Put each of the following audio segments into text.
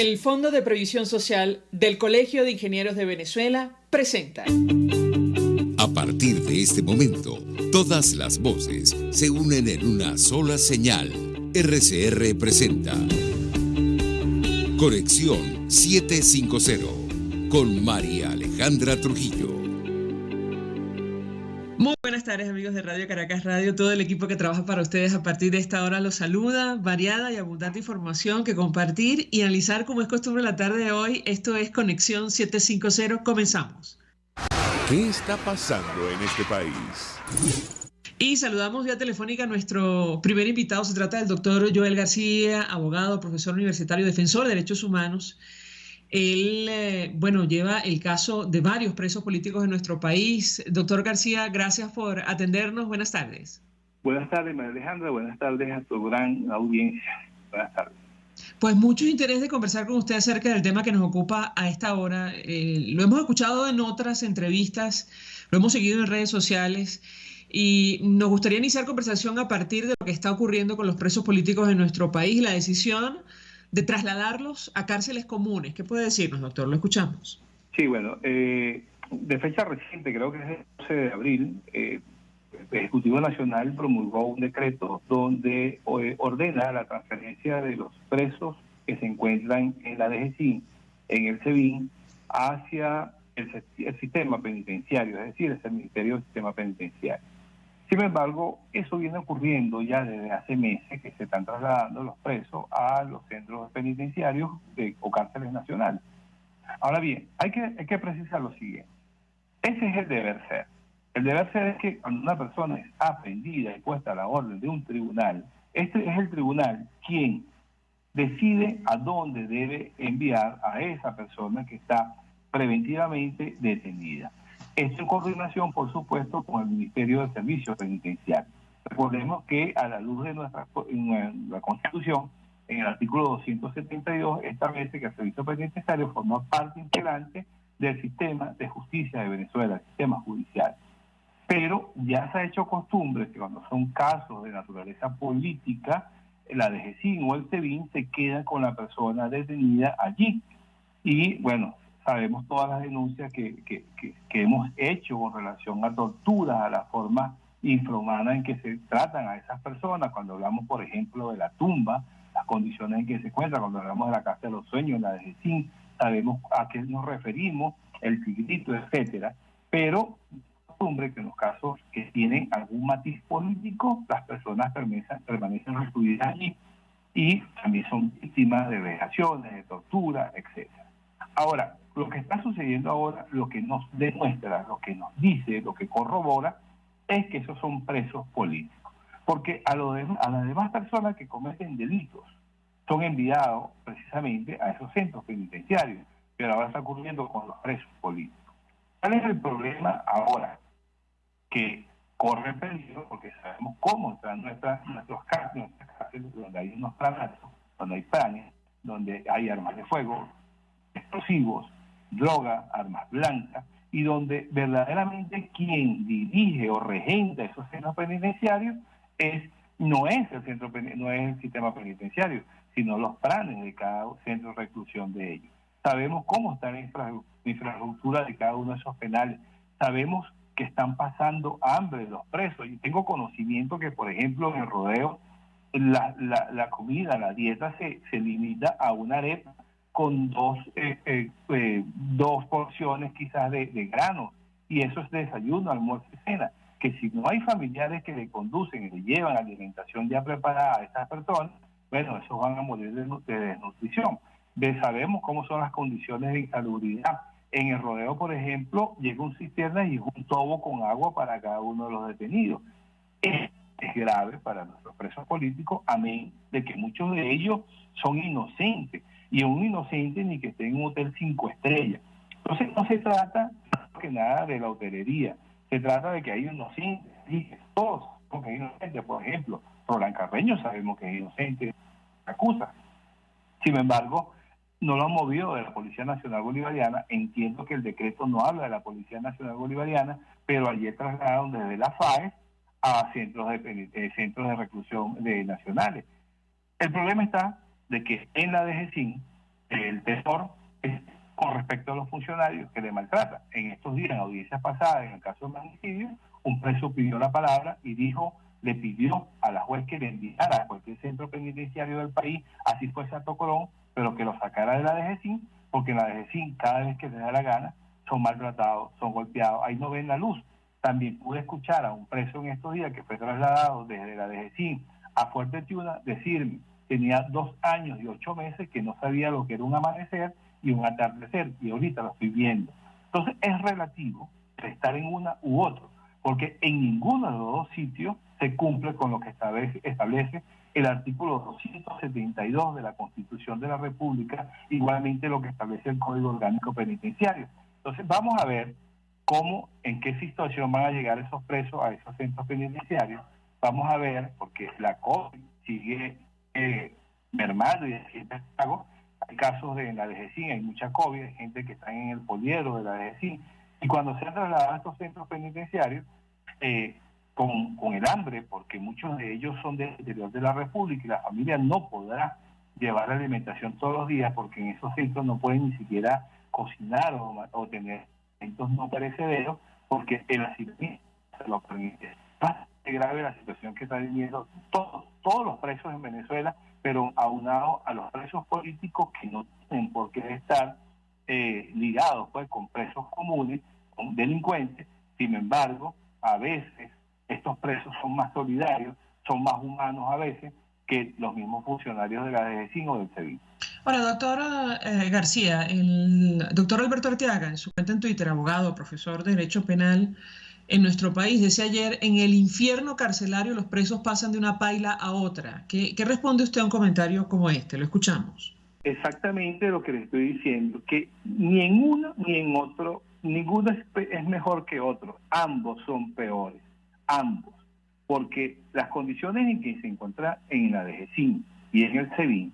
El Fondo de Previsión Social del Colegio de Ingenieros de Venezuela presenta. A partir de este momento, todas las voces se unen en una sola señal. RCR presenta Conexión 750 con María Alejandra Trujillo. Muy buenas tardes, amigos de Radio Caracas Radio. Todo el equipo que trabaja para ustedes a partir de esta hora los saluda. Variada y abundante información que compartir y analizar como es costumbre la tarde de hoy. Esto es Conexión 750. Comenzamos. ¿Qué está pasando en este país? Y saludamos vía telefónica a nuestro primer invitado. Se trata del doctor Joel García, abogado, profesor universitario, defensor de derechos humanos. Él, lleva el caso de varios presos políticos en nuestro país. Doctor García, gracias por atendernos. Buenas tardes. Buenas tardes, María Alejandra. Buenas tardes a tu gran audiencia. Buenas tardes. Pues mucho interés de conversar con usted acerca del tema que nos ocupa a esta hora. Lo hemos escuchado en otras entrevistas, lo hemos seguido en redes sociales y nos gustaría iniciar conversación a partir de lo que está ocurriendo con los presos políticos en nuestro país y la decisión de trasladarlos a cárceles comunes. ¿Qué puede decirnos, doctor? Lo escuchamos. Sí, bueno, de fecha reciente, creo que es el 12 de abril, el Ejecutivo Nacional promulgó un decreto donde ordena la transferencia de los presos que se encuentran en la DGCIN, en el SEBIN, hacia el sistema penitenciario, es decir, es el Ministerio del Sistema Penitenciario. Sin embargo, eso viene ocurriendo ya desde hace meses, que se están trasladando los presos a los centros penitenciarios o cárceles nacionales. Ahora bien, hay que precisar lo siguiente. Ese es el deber ser. El deber ser es que cuando una persona es aprendida y puesta a la orden de un tribunal, este es el tribunal quien decide a dónde debe enviar a esa persona que está preventivamente detenida. Esto en coordinación, por supuesto, con el Ministerio de Servicios Penitenciarios. Recordemos que a la luz de la Constitución, en el artículo 272, establece que el Servicio Penitenciario forma parte integrante del sistema de justicia de Venezuela, el sistema judicial. Pero ya se ha hecho costumbre que cuando son casos de naturaleza política, la DGCIN o el SEBIN se quedan con la persona detenida allí. Y bueno, sabemos todas las denuncias que hemos hecho con relación a torturas, a la forma infrahumana en que se tratan a esas personas. Cuando hablamos, por ejemplo, de la tumba, las condiciones en que se encuentra, cuando hablamos de la Casa de los Sueños, la de Jesín, sabemos a qué nos referimos, el tigrito, etcétera. Pero costumbre que en los casos que tienen algún matiz político, las personas permanecen recluidas allí y también son víctimas de vejaciones, de tortura, etcétera. Ahora, lo que está sucediendo ahora, lo que nos demuestra, lo que nos dice, lo que corrobora, es que esos son presos políticos. Porque a las demás personas que cometen delitos son enviados precisamente a esos centros penitenciarios, pero ahora está ocurriendo con los presos políticos. ¿Cuál es el problema ahora? Que corre peligro, porque sabemos cómo están nuestras cárceles, donde hay unos planazos, donde hay planes, donde hay armas de fuego, explosivos, droga, armas blancas, y donde verdaderamente quien dirige o regenta esos centros penitenciarios no es el sistema penitenciario, sino los planes de cada centro de reclusión de ellos. Sabemos cómo está la infraestructura de cada uno de esos penales, sabemos que están pasando hambre los presos, y tengo conocimiento que, por ejemplo, en el Rodeo, la comida, la dieta se limita a una arepa con dos porciones quizás de granos, y eso es desayuno, almuerzo y cena, que si no hay familiares que le conducen y le llevan alimentación ya preparada a estas personas, bueno, esos van a morir de desnutrición. Sabemos cómo son las condiciones de insalubridad. En el Rodeo, por ejemplo, llega un cisterna y un tobo con agua para cada uno de los detenidos. Es grave para nuestros presos políticos, amén de que muchos de ellos son inocentes, y un inocente ni que esté en un hotel 5 estrellas. Entonces no se trata que nada de la hotelería, se trata de que hay inocentes, y todos sabemos que hay inocentes. Por ejemplo, Roland Carreño sabemos que es inocente, acusa. Sin embargo, no lo han movido de la Policía Nacional Bolivariana. Entiendo que el decreto no habla de la Policía Nacional Bolivariana, pero ayer trasladaron desde la FAES a centros de reclusión nacionales. El problema está de que en la DGCIN el temor es con respecto a los funcionarios que le maltratan. En estos días, en audiencias pasadas, en el caso de magnicidio, un preso pidió la palabra y le pidió a la juez que le enviara a cualquier centro penitenciario del país, así fuese a Tocorón, pero que lo sacara de la DGCIN, porque en la DGCIN, cada vez que les da la gana, son maltratados, son golpeados, ahí no ven la luz. También pude escuchar a un preso en estos días que fue trasladado desde la DGCIN a Fuerte Tiuna decirme, tenía 2 años y 8 meses que no sabía lo que era un amanecer y un atardecer, y ahorita lo estoy viendo. Entonces es relativo estar en una u otra, porque en ninguno de los dos sitios se cumple con lo que establece el artículo 272 de la Constitución de la República, igualmente lo que establece el Código Orgánico Penitenciario. Entonces vamos a ver en qué situación van a llegar esos presos a esos centros penitenciarios. Vamos a ver, porque la COVID sigue mermando y haciendo estragos. Hay casos en la DGCIN, hay mucha COVID, hay gente que está en el poliedro de la DGCIN, y cuando se han trasladado a estos centros penitenciarios, con el hambre, porque muchos de ellos son del interior de la República y la familia no podrá llevar la alimentación todos los días, porque en esos centros no pueden ni siquiera cocinar o tener alimentos no perecederos, porque el hacinamiento se lo permite. Es bastante grave la situación que están viviendo todos los presos en Venezuela, pero aunado a los presos políticos que no tienen por qué estar ligados pues con presos comunes, con delincuentes. Sin embargo, a veces estos presos son más solidarios, son más humanos a veces que los mismos funcionarios de la DGCIN o del SEBIN. Ahora, doctora García, el doctor Alberto Arteaga, en su cuenta en Twitter, abogado, profesor de Derecho Penal en nuestro país, decía ayer, en el infierno carcelario los presos pasan de una paila a otra. ¿Qué responde usted a un comentario como este? Lo escuchamos. Exactamente lo que le estoy diciendo, que ni en uno ni en otro, ninguno es mejor que otro, ambos son peores, ambos, porque las condiciones en que se encuentra en la DGCIN y en el SEBIN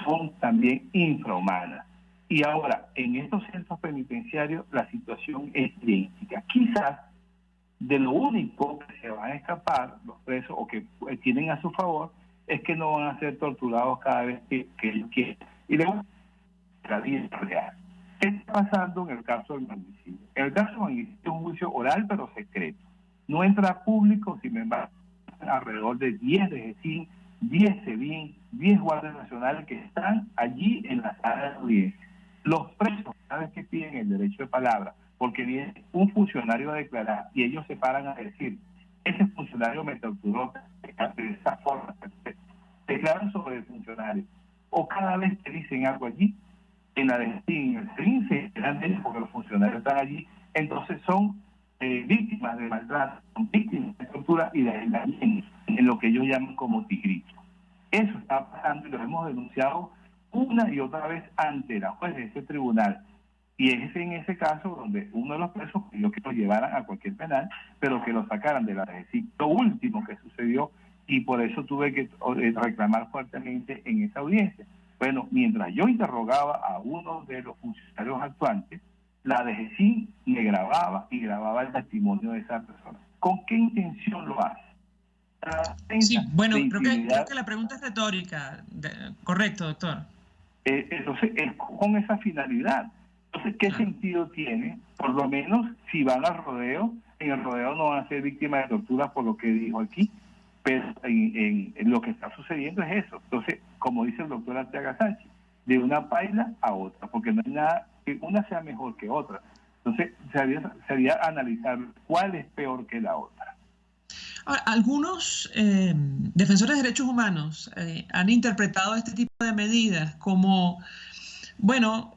son también infrahumanas. Y ahora, en estos centros penitenciarios la situación es idéntica. Quizás de lo único que se van a escapar los presos o que tienen a su favor es que no van a ser torturados cada vez que ellos quieran. Y luego, la vida real. ¿Qué está pasando en el caso del magnicidio? En el caso del magnicidio es un juicio oral pero secreto. No entra público, sin embargo, alrededor de 10 DGCIN, 10 SEBIN, 10 guardias nacionales que están allí en la sala de audiencia. Los presos, cada vez que piden el derecho de palabra, porque viene un funcionario a declarar y ellos se paran a decir, ese funcionario me torturó de esa forma, declaran sobre el funcionario. O cada vez que dicen algo allí, en la DGCIN, en el SEBIN, se enteran de ellos porque los funcionarios están allí, entonces son víctimas de maltrato, son víctimas de tortura y de aislamiento, en lo que ellos llaman como tigrito. Eso está pasando y lo hemos denunciado una y otra vez ante la juez de ese tribunal. Y es en ese caso donde uno de los presos pidió que lo llevaran a cualquier penal, pero que lo sacaran de la DGCIN. Lo último que sucedió, y por eso tuve que reclamar fuertemente en esa audiencia. Bueno, mientras yo interrogaba a uno de los funcionarios actuantes, la DGCIN me grababa y grababa el testimonio de esa persona. ¿Con qué intención lo hace? Sí, bueno, creo que la pregunta es retórica. Correcto, doctor. Entonces, es con esa finalidad. Entonces, ¿qué sentido tiene? Por lo menos, si van al rodeo, en el rodeo no van a ser víctimas de tortura por lo que dijo aquí, pero en lo que está sucediendo es eso. Entonces, como dice el doctor Arteaga Sánchez, de una paila a otra, porque no hay nada que una sea mejor que otra. Entonces, sería analizar cuál es peor que la otra. Ahora, algunos defensores de derechos humanos han interpretado este tipo de medidas como, bueno,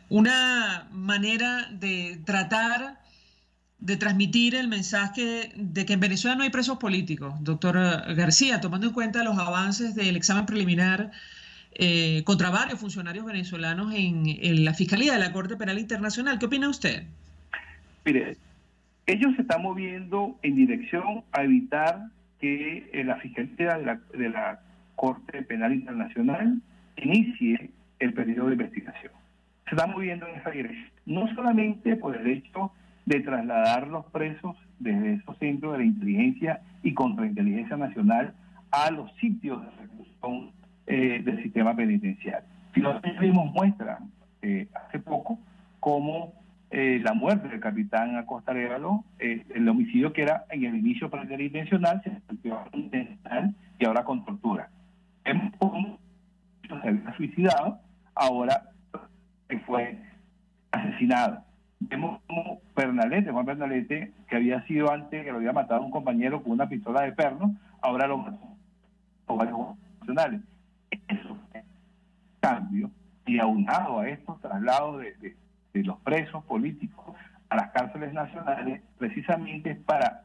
una manera de tratar de transmitir el mensaje de que en Venezuela no hay presos políticos. Doctor García, tomando en cuenta los avances del examen preliminar contra varios funcionarios venezolanos en la Fiscalía de la Corte Penal Internacional, ¿qué opina usted? Mire, ellos se están moviendo en dirección a evitar que la Fiscalía de la Corte Penal Internacional inicie el periodo de investigación. Se están moviendo en esa dirección. No solamente por el hecho de trasladar los presos desde esos centros de la inteligencia y contrainteligencia nacional a los sitios de reclusión del sistema penitenciario, Si nosotros vimos muestra hace poco cómo la muerte del capitán Acosta Arévalo, el homicidio que era en el inicio para el intencional, se volvió intencional y ahora con tortura. Vemos cómo se había suicidado, ahora fue asesinado. Vemos como Juan Pernalete, que había sido antes, que lo había matado a un compañero con una pistola de perno, ahora lo mató por varios nacionales. Eso es cambio, y aunado a estos traslados de los presos políticos a las cárceles nacionales, precisamente para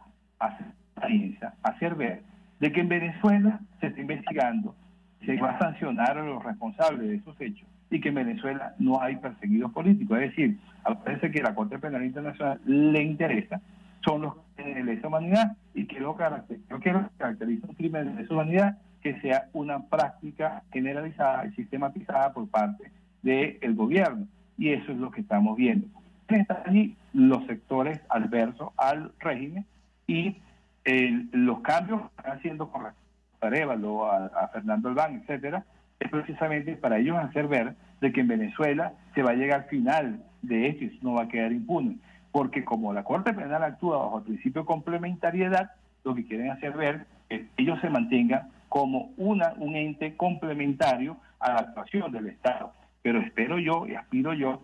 hacer ver de que en Venezuela se está investigando, se va a sancionar a los responsables de esos hechos, y que en Venezuela no hay perseguidos políticos. Es decir, parece que la Corte Penal Internacional le interesa son los crímenes de lesa humanidad, y que lo que caracteriza un crimen de lesa humanidad que sea una práctica generalizada y sistematizada por parte del gobierno. Y eso es lo que estamos viendo. Están allí los sectores adversos al régimen, y los cambios que están haciendo con respecto a Arévalo, a Fernando Albán, etcétera, es precisamente para ellos hacer ver de que en Venezuela se va a llegar al final de esto y eso no va a quedar impune. Porque como la Corte Penal actúa bajo el principio de complementariedad, lo que quieren hacer ver es que ellos se mantengan como un ente complementario a la actuación del Estado. Pero espero yo y aspiro yo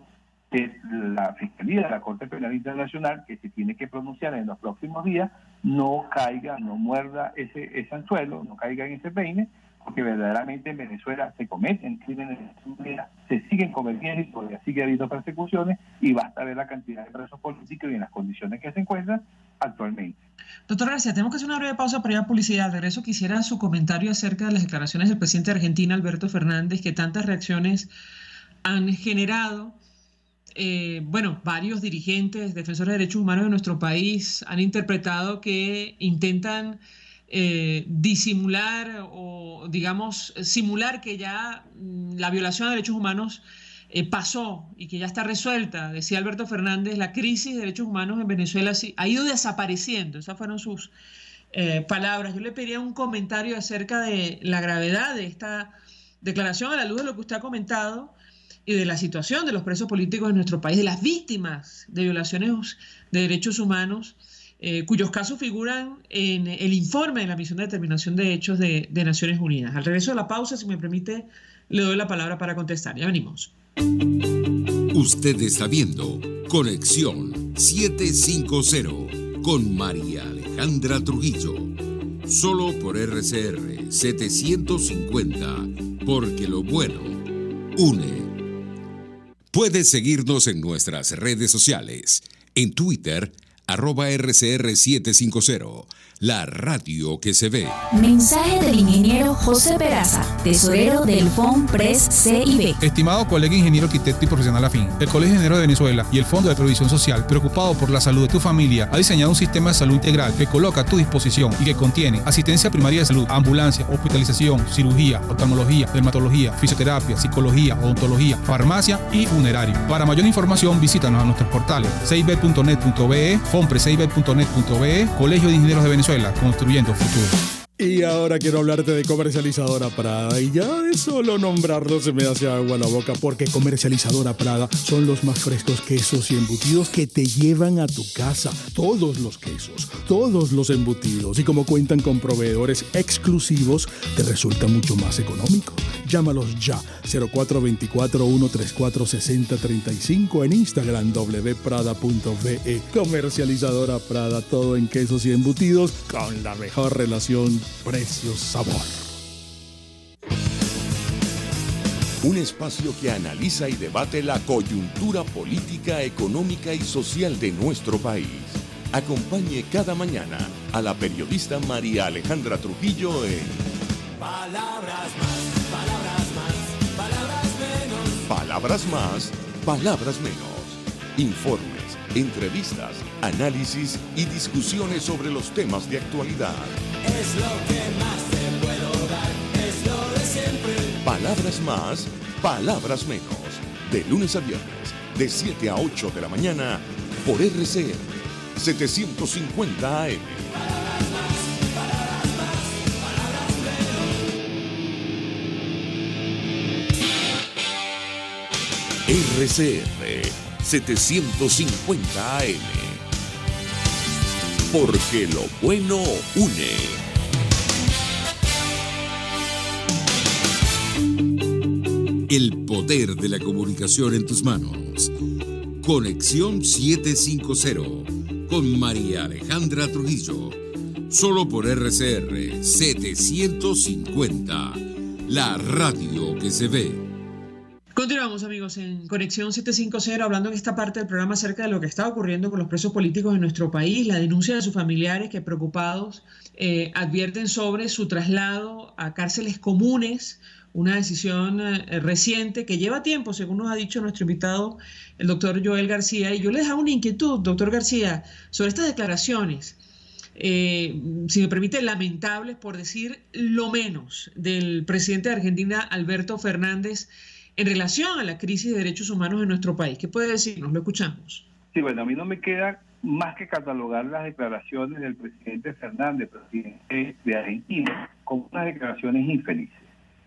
que la Fiscalía de la Corte Penal Internacional, que se tiene que pronunciar en los próximos días, no caiga, no muerda ese anzuelo, no caiga en ese peine, porque verdaderamente en Venezuela se cometen crímenes de seguridad, se siguen cometiendo y todavía sigue habiendo persecuciones, y basta ver la cantidad de presos políticos y en las condiciones que se encuentran actualmente. Doctor García, tenemos que hacer una breve pausa para ir a publicidad. De regreso quisiera su comentario acerca de las declaraciones del presidente de Argentina, Alberto Fernández, que tantas reacciones han generado. Varios dirigentes, defensores de derechos humanos de nuestro país han interpretado que intentan disimular o, digamos, simular que ya la violación de derechos humanos pasó y que ya está resuelta. Decía Alberto Fernández, la crisis de derechos humanos en Venezuela ha ido desapareciendo. Esas fueron sus palabras. Yo le pediría un comentario acerca de la gravedad de esta declaración a la luz de lo que usted ha comentado y de la situación de los presos políticos en nuestro país, de las víctimas de violaciones de derechos humanos, cuyos casos figuran en el informe de la Misión de Determinación de Hechos de Naciones Unidas. Al regreso de la pausa, si me permite, le doy la palabra para contestar. Ya venimos. Usted está viendo Conexión 750 con María Alejandra Trujillo. Solo por RCR 750, porque lo bueno une. Puedes seguirnos en nuestras redes sociales. En Twitter, @RCR750, la radio que se ve. Mensaje del ingeniero José Peraza, tesorero del FONPRES CIB. Estimado colega ingeniero, arquitecto y profesional afín, el Colegio de Ingenieros de Venezuela y el Fondo de Previsión Social, preocupado por la salud de tu familia, ha diseñado un sistema de salud integral que coloca a tu disposición y que contiene asistencia primaria de salud, ambulancia, hospitalización, cirugía, oftalmología, dermatología, fisioterapia, psicología, odontología, farmacia y funerario. Para mayor información, visítanos a nuestros portales cib.net.be, fonprescib.net.be, Colegio de Ingenieros de Venezuela, construyendo futuro. Y ahora quiero hablarte de Comercializadora Prada, y ya de solo nombrarlo se me hace agua la boca, porque Comercializadora Prada son los más frescos quesos y embutidos que te llevan a tu casa. Todos los quesos, todos los embutidos, y como cuentan con proveedores exclusivos, te resulta mucho más económico. Llámalos ya, 0424-134-6035, en Instagram wprada.ve. Comercializadora Prada, todo en quesos y embutidos con la mejor relación precio-sabor. Un espacio que analiza y debate la coyuntura política, económica y social de nuestro país. Acompañe cada mañana a la periodista María Alejandra Trujillo en Palabras más, palabras más, palabras menos. Palabras más, palabras menos. Informes, entrevistas, análisis y discusiones sobre los temas de actualidad. Es lo que más te puedo dar, es lo de siempre. Palabras más, palabras menos. De lunes a viernes, de 7 a 8 de la mañana, por RCR 750 AM. Palabras más, palabras más, palabras menos. RCR 750 AM. Porque lo bueno une. El poder de la comunicación en tus manos. Conexión 750 con María Alejandra Trujillo. Solo por RCR 750. La radio que se ve. Continuamos, amigos, en Conexión 750, hablando en esta parte del programa acerca de lo que está ocurriendo con los presos políticos en nuestro país, la denuncia de sus familiares que preocupados advierten sobre su traslado a cárceles comunes, una decisión reciente que lleva tiempo, según nos ha dicho nuestro invitado, el doctor Joel García. Y yo les hago una inquietud, doctor García, sobre estas declaraciones, si me permite, lamentables, por decir lo menos, del presidente de Argentina, Alberto Fernández, en relación a la crisis de derechos humanos en nuestro país. ¿Qué puede decirnos? Lo escuchamos. Sí, bueno, a mí no me queda más que catalogar las declaraciones del presidente Fernández, presidente de Argentina, como unas declaraciones infelices.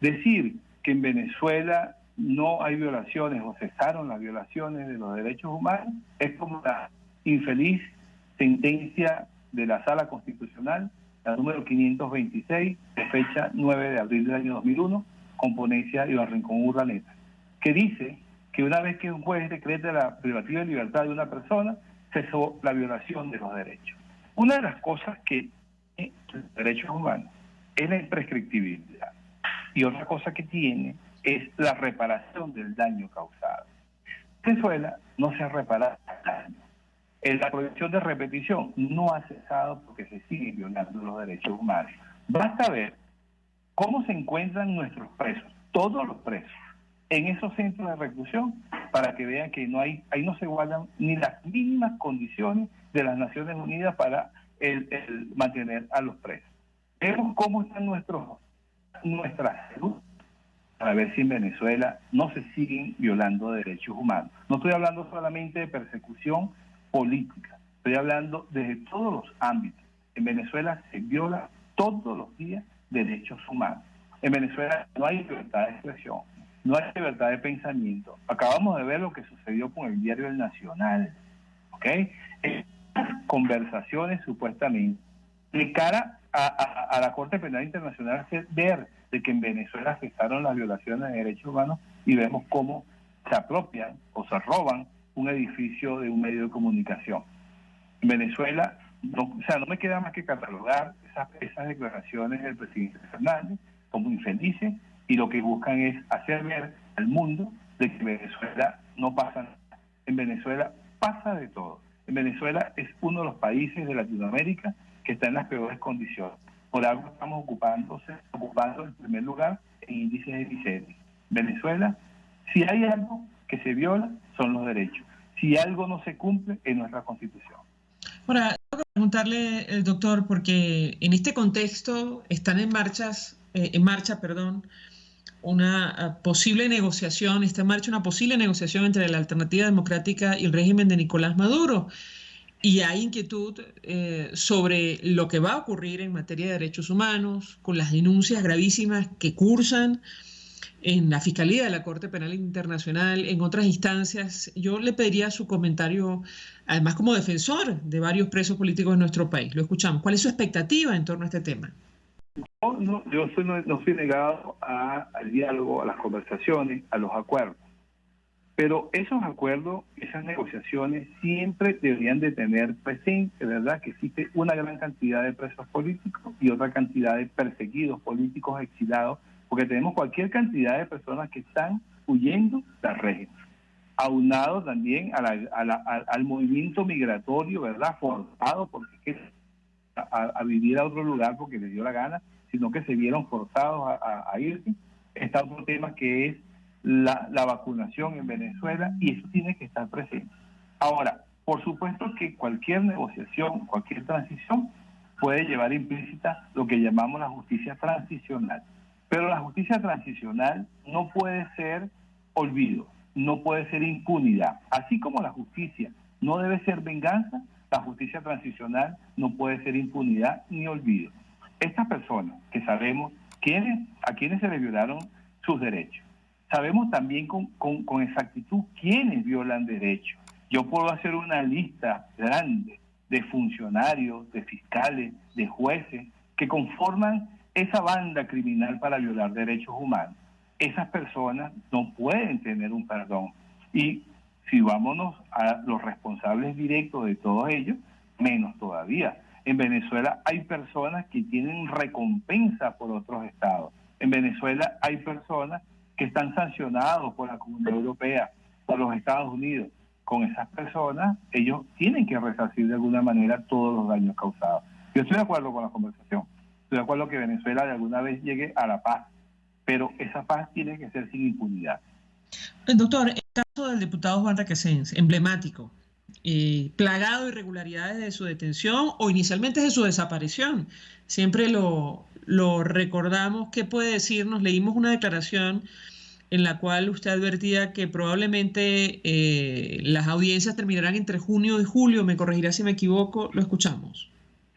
Decir que en Venezuela no hay violaciones o cesaron las violaciones de los derechos humanos es como la infeliz sentencia de la Sala Constitucional, la número 526, de fecha 9 de abril del año 2001, con ponencia de Iván Rincón Urdaneta, que dice que una vez que un juez decreta la privativa de libertad de una persona, cesó la violación de los derechos. Una de las cosas que tiene los derechos humanos es la imprescriptibilidad, y otra cosa que tiene es la reparación del daño causado. En Venezuela no se ha reparado el daño. La prohibición de repetición no ha cesado porque se siguen violando los derechos humanos. Basta ver cómo se encuentran nuestros presos, todos los presos, en esos centros de reclusión, para que vean que ahí no se guardan ni las mínimas condiciones de las Naciones Unidas para el mantener a los presos. Vemos cómo está nuestra salud, para ver si en Venezuela no se siguen violando derechos humanos. No estoy hablando solamente de persecución política, estoy hablando desde todos los ámbitos. En Venezuela se viola todos los días derechos humanos. En Venezuela no hay libertad de expresión, no hay libertad de pensamiento. Acabamos de ver lo que sucedió con el diario El Nacional, ¿ok? Estas conversaciones supuestamente de cara a la Corte Penal Internacional, hacer ver de que en Venezuela cesaron las violaciones de derechos humanos, y vemos cómo se apropian o se roban un edificio de un medio de comunicación. En Venezuela, no me queda más que catalogar esas declaraciones del presidente Fernández como infelices, y lo que buscan es hacer ver al mundo de que en Venezuela no pasa nada. En Venezuela pasa de todo. En Venezuela es uno de los países de Latinoamérica que está en las peores condiciones. Por algo estamos ocupando el primer lugar en índices de miseria. Venezuela, si hay algo que se viola, son los derechos. Si algo no se cumple, es nuestra Constitución. Ahora, tengo que preguntarle, doctor, porque en este contexto están en marcha, una posible negociación, está en marcha una posible negociación entre la Alternativa Democrática y el régimen de Nicolás Maduro. Y hay inquietud sobre lo que va a ocurrir en materia de derechos humanos, con las denuncias gravísimas que cursan en la Fiscalía de la Corte Penal Internacional, en otras instancias. Yo le pediría su comentario, además como defensor de varios presos políticos de nuestro país. Lo escuchamos. ¿Cuál es su expectativa en torno a este tema? Yo no soy negado al diálogo, a las conversaciones, a los acuerdos. Pero esos acuerdos, esas negociaciones siempre deberían de tener presente, ¿verdad?, que existe una gran cantidad de presos políticos y otra cantidad de perseguidos políticos exilados, porque tenemos cualquier cantidad de personas que están huyendo del régimen, aunado también al movimiento migratorio, ¿verdad?, forzado porque a vivir a otro lugar porque les dio la gana, sino que se vieron forzados a irse. Está otro tema que es la vacunación en Venezuela, y eso tiene que estar presente. Ahora, por supuesto que cualquier negociación, cualquier transición puede llevar implícita lo que llamamos la justicia transicional. Pero la justicia transicional no puede ser olvido, no puede ser impunidad. Así como la justicia no debe ser venganza, la justicia transicional no puede ser impunidad ni olvido. Estas personas que sabemos a quienes se les violaron sus derechos, Sabemos también con exactitud quiénes violan derechos. Yo puedo hacer una lista grande de funcionarios, de fiscales, de jueces que conforman esa banda criminal para violar derechos humanos. Esas personas no pueden tener un perdón. Y si vámonos a los responsables directos de todo ello, menos todavía. En Venezuela hay personas que tienen recompensa por otros estados. En Venezuela hay personas que están sancionados por la Comunidad Europea, por los Estados Unidos. Con esas personas, ellos tienen que resarcir de alguna manera todos los daños causados. Yo estoy de acuerdo con la conversación. Estoy de acuerdo que Venezuela de alguna vez llegue a la paz, pero esa paz tiene que ser sin impunidad. Doctor, el caso del diputado Juan Requesens, emblemático, plagado de irregularidades de su detención o inicialmente de su desaparición. Siempre lo recordamos. ¿Qué puede decirnos? Leímos una declaración en la cual usted advertía que probablemente las audiencias terminarán entre junio y julio. Me corregirá si me equivoco. Lo escuchamos.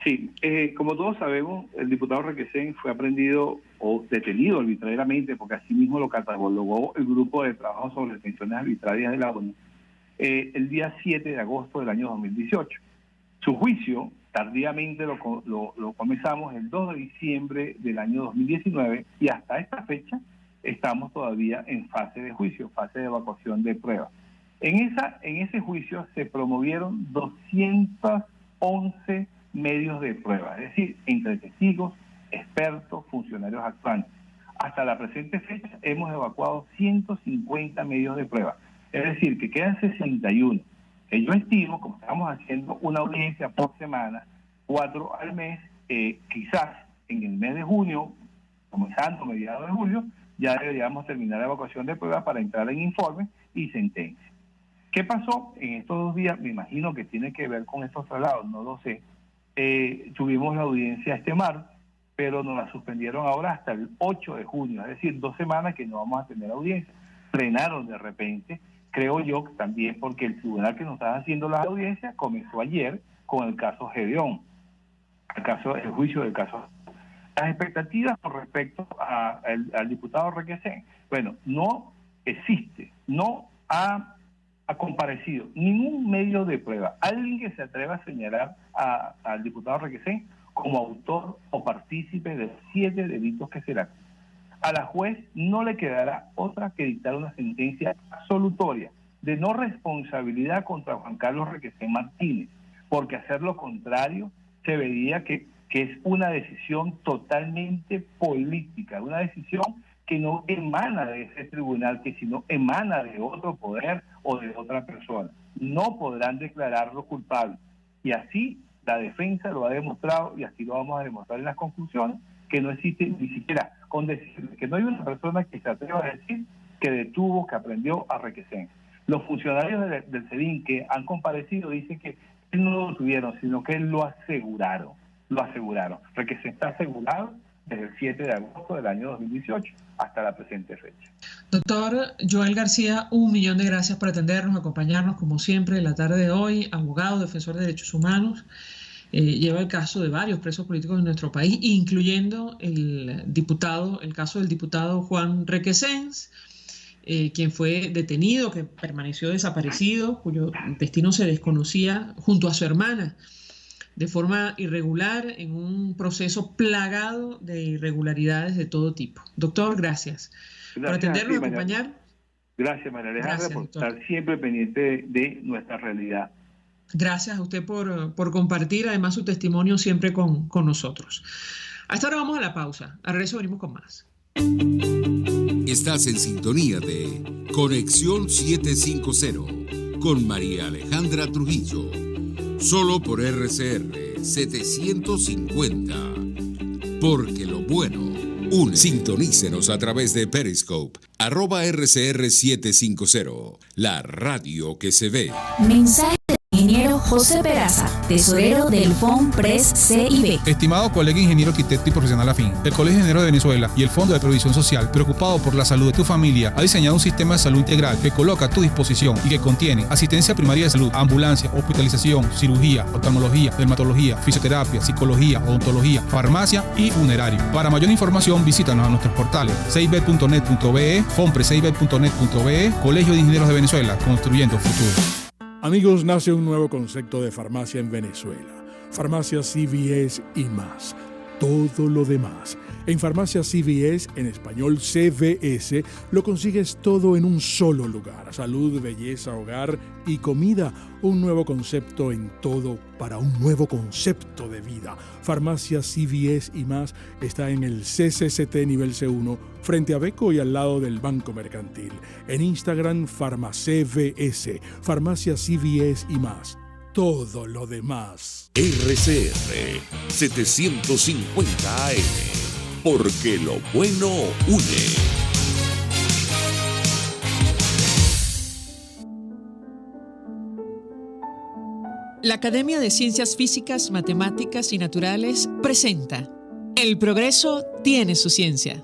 Sí, como todos sabemos, el diputado Requesens fue aprehendido o detenido arbitrariamente, porque así mismo lo catalogó el grupo de trabajo sobre detenciones arbitrarias de la ONU, el día 7 de agosto del año 2018. Su juicio, tardíamente lo comenzamos el 2 de diciembre del año 2019 y hasta esta fecha estamos todavía en fase de juicio, fase de evacuación de pruebas. En ese juicio se promovieron 211 medios de prueba, es decir, entre testigos, expertos, funcionarios actuantes. Hasta la presente fecha hemos evacuado 150 medios de prueba, es decir, que quedan 61. Yo estimo, como estamos haciendo una audiencia por semana, 4 al mes, quizás en el mes de junio, comenzando mediados de julio, ya deberíamos terminar la evacuación de pruebas para entrar en informe y sentencia. ¿Qué pasó en estos 2 días? Me imagino que tiene que ver con estos traslados, no lo sé. Tuvimos la audiencia este martes, pero nos la suspendieron ahora hasta el 8 de junio, es decir, 2 semanas que no vamos a tener audiencia. Frenaron de repente, creo yo que también porque el tribunal que nos estaba haciendo las audiencias comenzó ayer con el caso Gedeón, el juicio del caso. Las expectativas con respecto al diputado Requesens, bueno, no existe, no ha comparecido ningún medio de prueba. Alguien que se atreva a señalar al diputado Requesens como autor o partícipe de 7 delitos que se le acusan. A la juez no le quedará otra que dictar una sentencia absolutoria de no responsabilidad contra Juan Carlos Requesens Martínez, porque hacer lo contrario se vería que es una decisión totalmente política, una decisión que no emana de ese tribunal, que sino emana de otro poder o de otra persona. No podrán declararlo culpable. Y así la defensa lo ha demostrado, y así lo vamos a demostrar en las conclusiones, que no existe ni siquiera con decir que no hay una persona que se atreva a decir que detuvo, que aprendió a Requesens. Los funcionarios del SEBIN que han comparecido dicen que él no lo tuvieron, sino que lo aseguraron. Requesens está asegurado desde el 7 de agosto del año 2018 hasta la presente fecha. Doctor Joel García, 1.000.000 de gracias por atendernos, acompañarnos como siempre en la tarde de hoy. Abogado, defensor de derechos humanos, lleva el caso de varios presos políticos de nuestro país, incluyendo el caso del diputado Juan Requesens, quien fue detenido, que permaneció desaparecido, cuyo destino se desconocía, junto a su hermana, de forma irregular, en un proceso plagado de irregularidades de todo tipo. Doctor, gracias por atendernos y acompañar. Gracias, María Alejandra, por estar siempre pendiente de nuestra realidad. Gracias a usted por compartir, además, su testimonio siempre con nosotros. A esta hora vamos a la pausa. Al regreso venimos con más. Estás en sintonía de Conexión 750 con María Alejandra Trujillo. Solo por RCR 750. Porque lo bueno une. Sintonícenos a través de Periscope, @RCR750. La radio que se ve. Mensaje de ingeniero José Peraza, tesorero del FONPRES CIB. Estimado colega ingeniero arquitecto y profesional afín, el Colegio de Ingenieros de Venezuela y el Fondo de Previsión Social, preocupado por la salud de tu familia, ha diseñado un sistema de salud integral que coloca a tu disposición y que contiene asistencia primaria de salud, ambulancia, hospitalización, cirugía, oftalmología, dermatología, fisioterapia, psicología, odontología, farmacia y funerario. Para mayor información, visítanos a nuestros portales cib.net.be, fonprescib.net.be, Colegio de Ingenieros de Venezuela, construyendo futuro. Amigos, nace un nuevo concepto de farmacia en Venezuela. Farmacia CVS y más. Todo lo demás. En Farmacia CVS, en español CVS, lo consigues todo en un solo lugar. Salud, belleza, hogar y comida. Un nuevo concepto en todo para un nuevo concepto de vida. Farmacia CVS y más está en el CCCT nivel C1, frente a Beco y al lado del Banco Mercantil. En Instagram, FarmaCVS. Farmacia CVS y más. Todo lo demás. RCR 750 AM. Porque lo bueno une. La Academia de Ciencias Físicas, Matemáticas y Naturales presenta El progreso tiene su ciencia.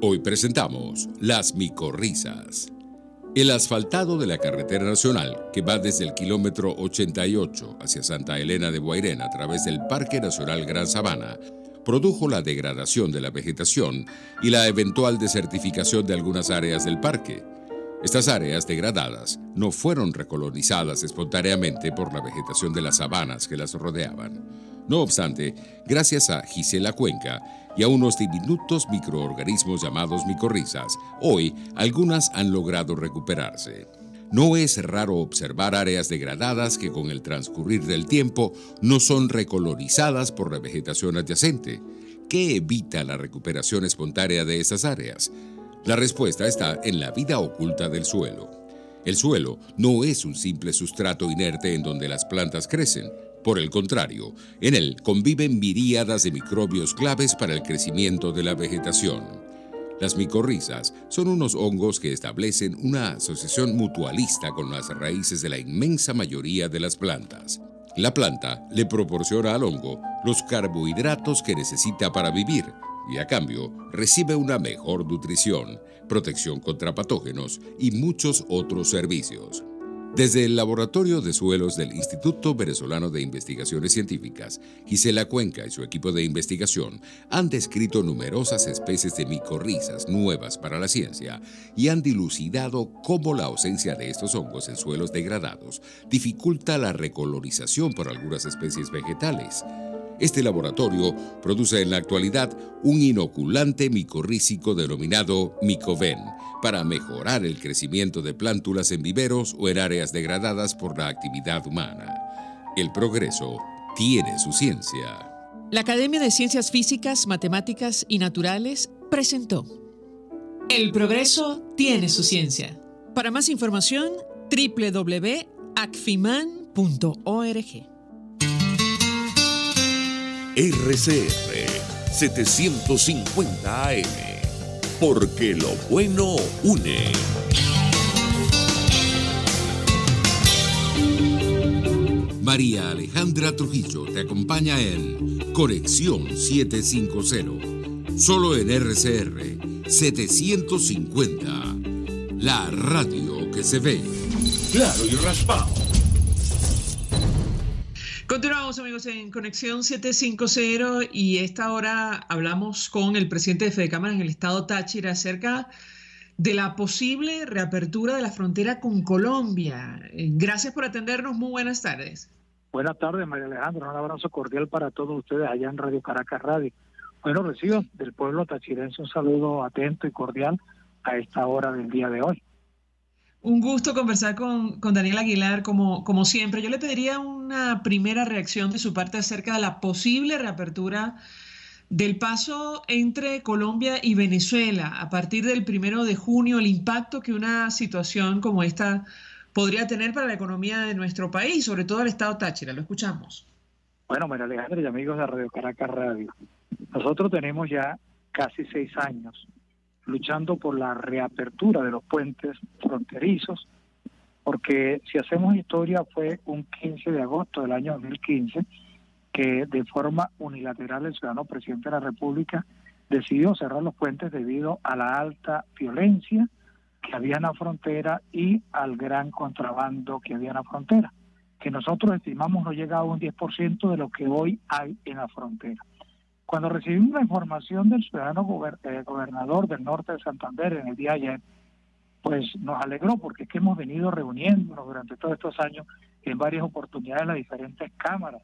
Hoy presentamos las micorrizas. El asfaltado de la carretera nacional, que va desde el kilómetro 88 hacia Santa Elena de Guairén a través del Parque Nacional Gran Sabana, produjo la degradación de la vegetación y la eventual desertificación de algunas áreas del parque. Estas áreas degradadas no fueron recolonizadas espontáneamente por la vegetación de las sabanas que las rodeaban. No obstante, gracias a Gisela Cuenca y a unos diminutos microorganismos llamados micorrizas, hoy algunas han logrado recuperarse. No es raro observar áreas degradadas que con el transcurrir del tiempo no son recolonizadas por la vegetación adyacente. ¿Qué evita la recuperación espontánea de esas áreas? La respuesta está en la vida oculta del suelo. El suelo no es un simple sustrato inerte en donde las plantas crecen. Por el contrario, en él conviven miríadas de microbios claves para el crecimiento de la vegetación. Las micorrizas son unos hongos que establecen una asociación mutualista con las raíces de la inmensa mayoría de las plantas. La planta le proporciona al hongo los carbohidratos que necesita para vivir y a cambio recibe una mejor nutrición, protección contra patógenos y muchos otros servicios. Desde el Laboratorio de Suelos del Instituto Venezolano de Investigaciones Científicas, Gisela Cuenca y su equipo de investigación han descrito numerosas especies de micorrizas nuevas para la ciencia y han dilucidado cómo la ausencia de estos hongos en suelos degradados dificulta la recolonización por algunas especies vegetales. Este laboratorio produce en la actualidad un inoculante micorrícico denominado Micoven para mejorar el crecimiento de plántulas en viveros o en áreas degradadas por la actividad humana. El progreso tiene su ciencia. La Academia de Ciencias Físicas, Matemáticas y Naturales presentó El progreso tiene su ciencia. Para más información, www.acfiman.org. RCR 750 AM. Porque lo bueno une. María Alejandra Trujillo te acompaña en Conexión 750. Solo en RCR 750. La radio que se ve. Claro y raspado. Continuamos, amigos, en Conexión 750 y esta hora hablamos con el presidente de Fedecámaras en el estado Táchira acerca de la posible reapertura de la frontera con Colombia. Gracias por atendernos, muy buenas tardes. Buenas tardes, María Alejandra, un abrazo cordial para todos ustedes allá en Radio Caracas Radio. Bueno, recibo del pueblo tachirense un saludo atento y cordial a esta hora del día de hoy. Un gusto conversar con Daniel Aguilar, como siempre. Yo le pediría una primera reacción de su parte acerca de la posible reapertura del paso entre Colombia y Venezuela a partir del 1 de junio, el impacto que una situación como esta podría tener para la economía de nuestro país, sobre todo el estado Táchira. Lo escuchamos. Bueno, María Alejandra y amigos de Radio Caracas Radio, nosotros tenemos ya casi 6 años luchando por la reapertura de los puentes fronterizos porque si hacemos historia fue un 15 de agosto del año 2015 que de forma unilateral el ciudadano presidente de la República decidió cerrar los puentes debido a la alta violencia que había en la frontera y al gran contrabando que había en la frontera, que nosotros estimamos no llegaba a un 10% de lo que hoy hay en la frontera. Cuando recibimos la información del ciudadano gobernador del norte de Santander en el día de ayer, pues nos alegró, porque es que hemos venido reuniéndonos durante todos estos años en varias oportunidades las diferentes cámaras,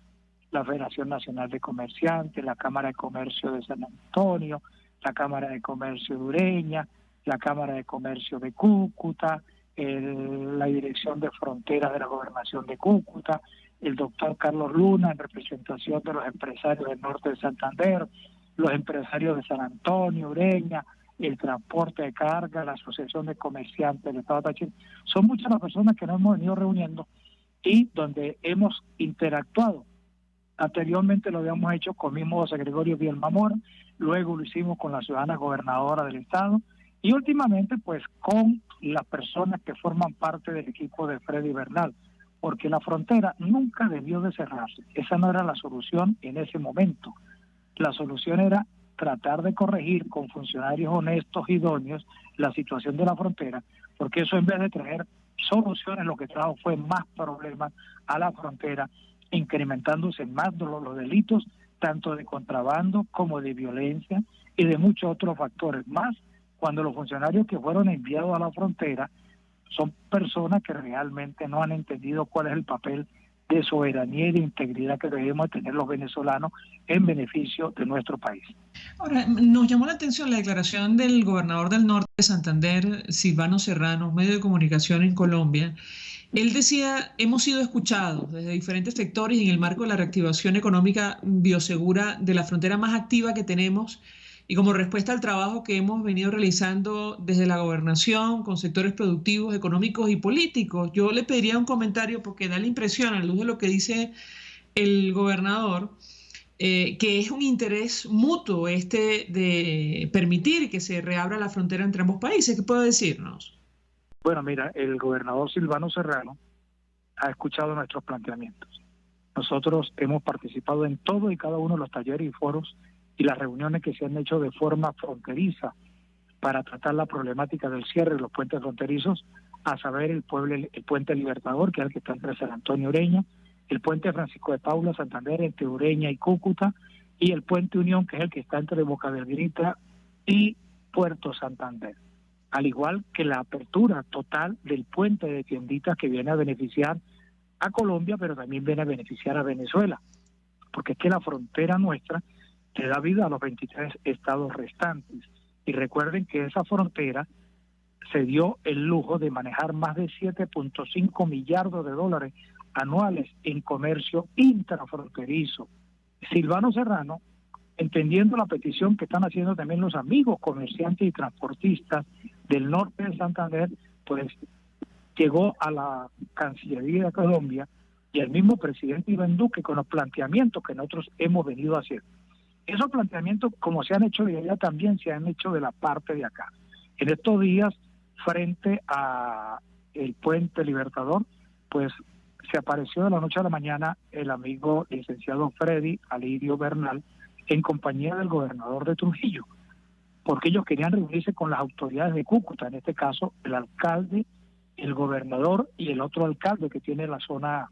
la Federación Nacional de Comerciantes, la Cámara de Comercio de San Antonio, la Cámara de Comercio de Ureña, la Cámara de Comercio de Cúcuta, la Dirección de Fronteras de la Gobernación de Cúcuta, el doctor Carlos Luna en representación de los empresarios del norte de Santander, los empresarios de San Antonio, Ureña, el transporte de carga, la Asociación de Comerciantes del Estado de Táchira. Son muchas las personas que nos hemos venido reuniendo y donde hemos interactuado. Anteriormente lo habíamos hecho con mismo José Gregorio Bielma Mora, luego lo hicimos con la ciudadana gobernadora del estado y últimamente pues con las personas que forman parte del equipo de Freddy Bernal, porque la frontera nunca debió de cerrarse. Esa no era la solución en ese momento. La solución era tratar de corregir con funcionarios honestos, idóneos, la situación de la frontera, porque eso en vez de traer soluciones lo que trajo fue más problemas a la frontera, incrementándose más los delitos, tanto de contrabando como de violencia y de muchos otros factores más, cuando los funcionarios que fueron enviados a la frontera son personas que realmente no han entendido cuál es el papel de soberanía y de integridad que debemos tener los venezolanos en beneficio de nuestro país. Ahora, nos llamó la atención la declaración del gobernador del norte de Santander, Silvano Serrano, medio de comunicación en Colombia. Él decía, hemos sido escuchados desde diferentes sectores y en el marco de la reactivación económica biosegura de la frontera más activa que tenemos y como respuesta al trabajo que hemos venido realizando desde la gobernación con sectores productivos, económicos y políticos. Yo le pediría un comentario porque da la impresión, a la luz de lo que dice el gobernador, que es un interés mutuo de permitir que se reabra la frontera entre ambos países. ¿Qué puede decirnos? Bueno, mira, el gobernador Silvano Serrano ha escuchado nuestros planteamientos. Nosotros hemos participado en todo y cada uno de los talleres y foros y las reuniones que se han hecho de forma fronteriza para tratar la problemática del cierre de los puentes fronterizos, a saber el puente Libertador, que es el que está entre San Antonio y Ureña, el puente Francisco de Paula, Santander, entre Ureña y Cúcuta, y el puente Unión, que es el que está entre Boca del Grita y Puerto Santander. Al igual que la apertura total del puente de Tienditas, que viene a beneficiar a Colombia, pero también viene a beneficiar a Venezuela, porque es que la frontera nuestra le da vida a los 23 estados restantes. Y recuerden que esa frontera se dio el lujo de manejar más de 7.5 millardos de dólares anuales en comercio intrafronterizo. Silvano Serrano, entendiendo la petición que están haciendo también los amigos comerciantes y transportistas del norte de Santander, pues llegó a la Cancillería de Colombia y al mismo presidente Iván Duque con los planteamientos que nosotros hemos venido haciendo. Esos planteamientos, como se han hecho de allá, también se han hecho de la parte de acá. En estos días, frente a el puente Libertador, pues se apareció de la noche a la mañana el amigo licenciado Freddy Alirio Bernal en compañía del gobernador de Trujillo, porque ellos querían reunirse con las autoridades de Cúcuta, en este caso el alcalde, el gobernador y el otro alcalde que tiene la zona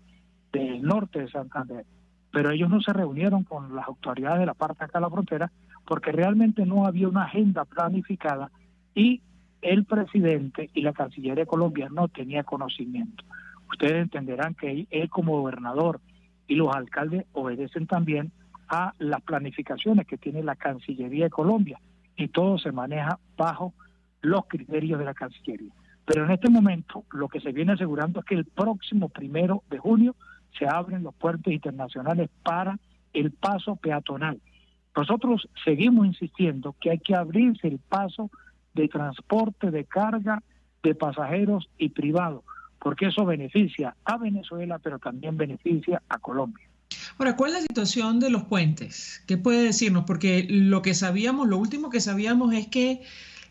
del norte de Santander. Pero ellos no se reunieron con las autoridades de la parte acá de la frontera porque realmente no había una agenda planificada y el presidente y la Cancillería de Colombia no tenía conocimiento. Ustedes entenderán que él como gobernador y los alcaldes obedecen también a las planificaciones que tiene la Cancillería de Colombia y todo se maneja bajo los criterios de la Cancillería. Pero en este momento lo que se viene asegurando es que el próximo 1 de junio se abren los puertos internacionales para el paso peatonal. Nosotros seguimos insistiendo que hay que abrirse el paso de transporte de carga de pasajeros y privados, porque eso beneficia a Venezuela, pero también beneficia a Colombia. Ahora, ¿cuál es la situación de los puentes? ¿Qué puede decirnos? Porque lo último que sabíamos es que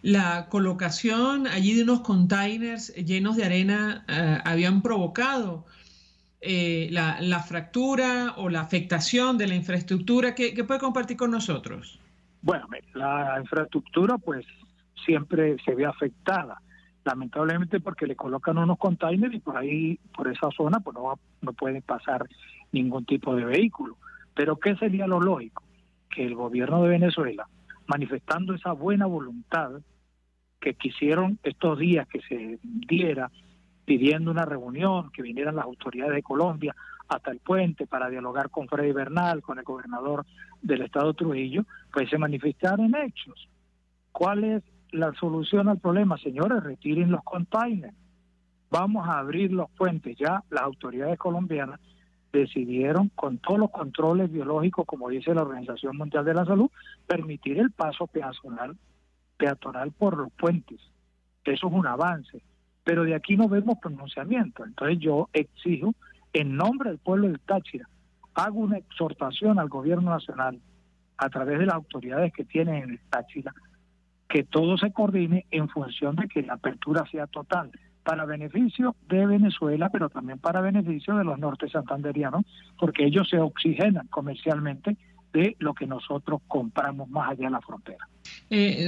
la colocación allí de unos containers llenos de arena habían provocado la fractura o la afectación de la infraestructura. ¿Qué puede compartir con nosotros? Bueno, la infraestructura pues siempre se ve afectada, lamentablemente porque le colocan unos containers y por ahí, por esa zona, pues no puede pasar ningún tipo de vehículo. Pero ¿qué sería lo lógico? Que el gobierno de Venezuela, manifestando esa buena voluntad que quisieron estos días que se diera, pidiendo una reunión, que vinieran las autoridades de Colombia hasta el puente para dialogar con Freddy Bernal, con el gobernador del estado Trujillo, pues se manifestaron hechos. ¿Cuál es la solución al problema? Señores, retiren los containers. Vamos a abrir los puentes. Ya las autoridades colombianas decidieron, con todos los controles biológicos, como dice la Organización Mundial de la Salud, permitir el paso peatonal por los puentes. Eso es un avance. Pero de aquí no vemos pronunciamiento. Entonces yo exijo, en nombre del pueblo del Táchira, hago una exhortación al gobierno nacional, a través de las autoridades que tienen en el Táchira, que todo se coordine en función de que la apertura sea total, para beneficio de Venezuela, pero también para beneficio de los norte santanderianos, porque ellos se oxigenan comercialmente de lo que nosotros compramos más allá de la frontera.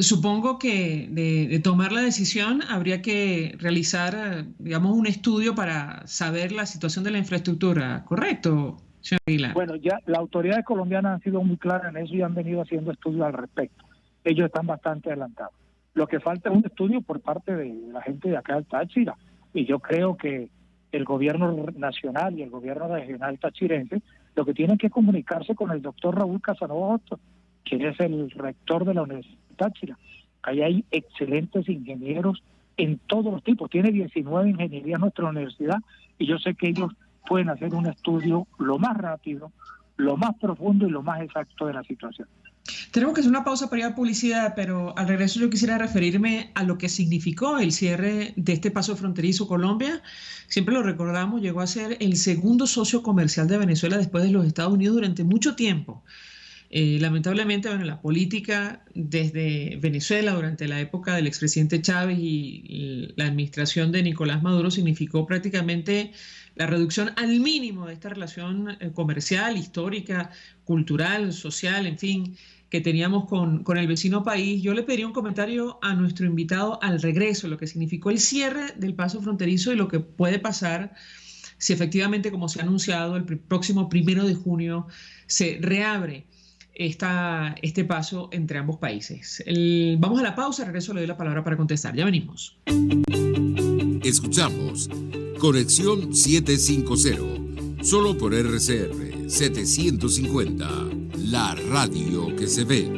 Supongo que de tomar la decisión habría que realizar, digamos, un estudio para saber la situación de la infraestructura, ¿correcto, señor Aguilar? Bueno, ya las autoridades colombianas han sido muy claras en eso y han venido haciendo estudios al respecto. Ellos están bastante adelantados. Lo que falta es un estudio por parte de la gente de acá del Táchira, y yo creo que el gobierno nacional y el gobierno regional tachirense lo que tienen que comunicarse con el doctor Raúl Casanova Hostos, quien es el rector de la Universidad de Táchira. Ahí hay excelentes ingenieros en todos los tipos. Tiene 19 ingenierías nuestra universidad y yo sé que ellos pueden hacer un estudio lo más rápido, lo más profundo y lo más exacto de la situación. Tenemos que hacer una pausa para ir a publicidad, pero al regreso yo quisiera referirme a lo que significó el cierre de este paso fronterizo. Colombia, siempre lo recordamos, llegó a ser el segundo socio comercial de Venezuela después de los Estados Unidos durante mucho tiempo. Lamentablemente, bueno, la política desde Venezuela durante la época del expresidente Chávez y la administración de Nicolás Maduro significó prácticamente la reducción al mínimo de esta relación comercial, histórica, cultural, social, en fin, que teníamos con el vecino país. Yo le pediría un comentario a nuestro invitado al regreso, lo que significó el cierre del paso fronterizo y lo que puede pasar si efectivamente, como se ha anunciado, el próximo 1 de junio se reabre este paso entre ambos países. Vamos a la pausa, regreso, le doy la palabra para contestar. Ya venimos. Escuchamos Conexión 750, solo por RCR 750, la radio que se ve.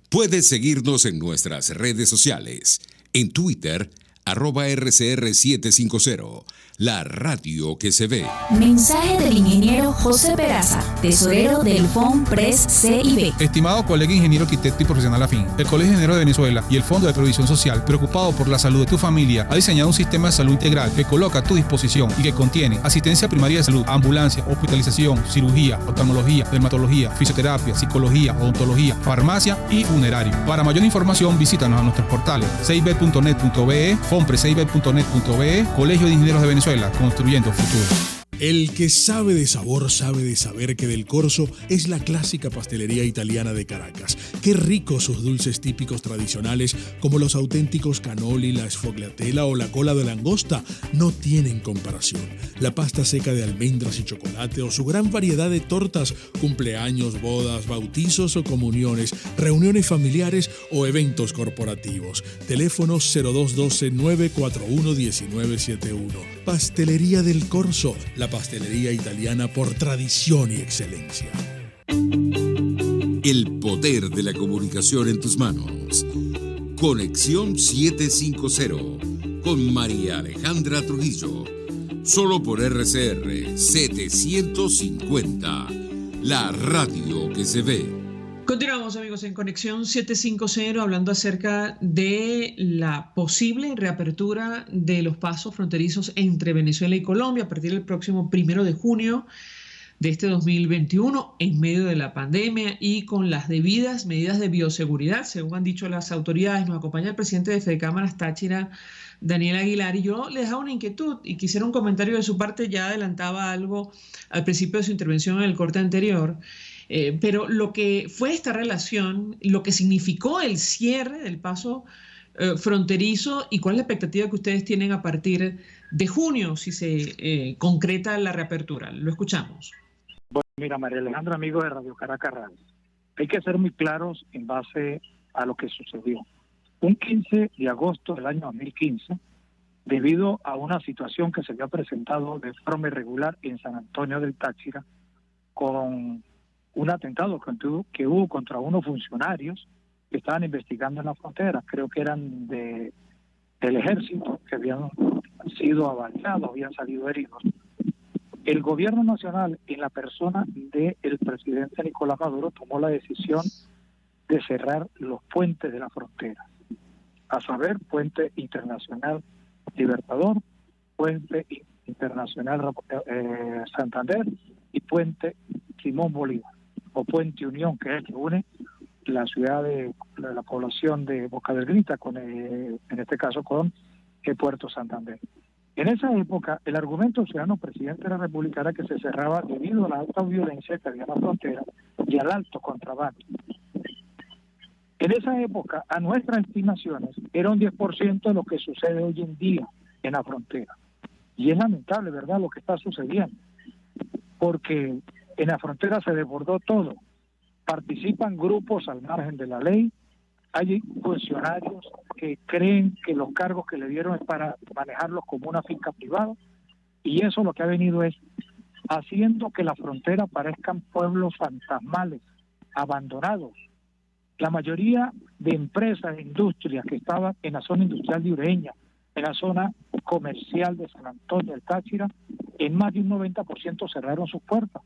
Puedes seguirnos en nuestras redes sociales, en Twitter, @RCR750, la radio que se ve. Mensaje del ingeniero José Peraza, tesorero del FONPRES CIB. Estimado colega ingeniero arquitecto y profesional afín, el Colegio de Ingenieros de Venezuela y el Fondo de Previsión Social, preocupado por la salud de tu familia, ha diseñado un sistema de salud integral que coloca a tu disposición y que contiene asistencia primaria de salud, ambulancia, hospitalización, cirugía, oftalmología, dermatología, fisioterapia, psicología, odontología, farmacia y funerario. Para mayor información, visítanos a nuestros portales cib.net.be, fonprescib.net.be, Colegio de Ingenieros de Venezuela, construyendo futuro. El que sabe de sabor sabe de saber que Del Corso es la clásica pastelería italiana de Caracas. Qué ricos sus dulces típicos tradicionales como los auténticos cannoli, la sfogliatella o la cola de langosta no tienen comparación. La pasta seca de almendras y chocolate o su gran variedad de tortas, cumpleaños, bodas, bautizos o comuniones, reuniones familiares o eventos corporativos. Teléfonos 0212-941-1971. Pastelería Del Corso, la pastelería italiana por tradición y excelencia. El poder de la comunicación en tus manos. Conexión 750 con María Alejandra Trujillo. Solo por RCR 750, la radio que se ve. Continuamos, amigos, en Conexión 750, hablando acerca de la posible reapertura de los pasos fronterizos entre Venezuela y Colombia a partir del próximo 1 de junio. de este 2021 en medio de la pandemia y con las debidas medidas de bioseguridad, según han dicho las autoridades. Nos acompaña el presidente de Fedecámaras Táchira, Daniel Aguilar, y yo le dejaba una inquietud y quisiera un comentario de su parte. Ya adelantaba algo al principio de su intervención en el corte anterior, pero lo que fue esta relación, lo que significó el cierre del paso fronterizo y cuál es la expectativa que ustedes tienen a partir de junio si se concreta la reapertura. Lo escuchamos. Bueno, mira, María Alejandra, amigos de Radio Caracas Radio, hay que ser muy claros en base a lo que sucedió. Un 15 de agosto del año 2015, debido a una situación que se había presentado de forma irregular en San Antonio del Táchira, con un atentado que hubo contra unos funcionarios que estaban investigando en la frontera, creo que eran del ejército, que habían sido avaliados, habían salido heridos. El gobierno nacional, en la persona del presidente Nicolás Maduro, tomó la decisión de cerrar los puentes de la frontera, a saber, Puente Internacional Libertador, Puente Internacional Santander y Puente Simón Bolívar, o Puente Unión, que es el que une la ciudad de la población de Boca del Grita, en este caso con el Puerto Santander. En esa época, el argumento del ciudadano presidente de la República era que se cerraba debido a la alta violencia que había en la frontera y al alto contrabando. En esa época, a nuestras estimaciones, era un 10% de lo que sucede hoy en día en la frontera. Y es lamentable, ¿verdad?, lo que está sucediendo, porque en la frontera se desbordó todo. Participan grupos al margen de la ley, hay funcionarios que creen que los cargos que le dieron es para manejarlos como una finca privada, y eso lo que ha venido es haciendo que la frontera parezcan pueblos fantasmales, abandonados. La mayoría de empresas e industrias que estaban en la zona industrial de Ureña, en la zona comercial de San Antonio del Táchira, en más de un 90% cerraron sus puertas.